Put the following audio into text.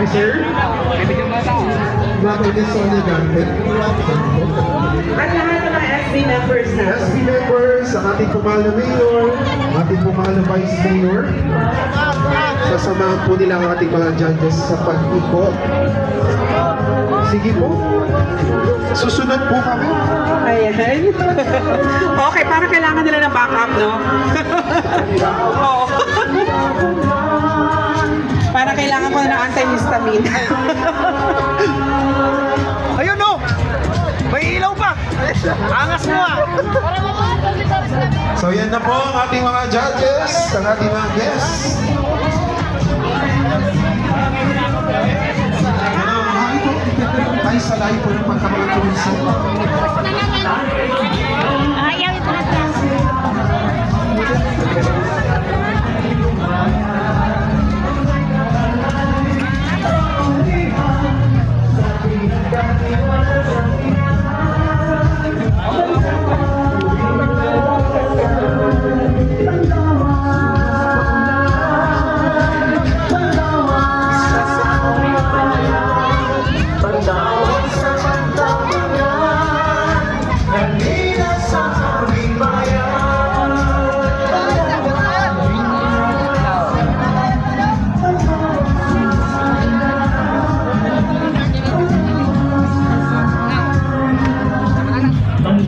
Officer. Bakit Sonia Gambit. At lahat ng mga SB members na. SB members, ang ating pumahal na Mayor, ating pumahal na Vice Mayor. Sasamahan po nila ang ating mga judges sa pag-ikot. Sige po. Susunod po kami. Ayan. Okay, parang kailangan nila ng backup, no? Oo. Parang kailangan ko na ng antihistamine. Ayun no! May ilaw pa! Angas mo ah! So yan na po ang ating mga judges, ang ating mga guests.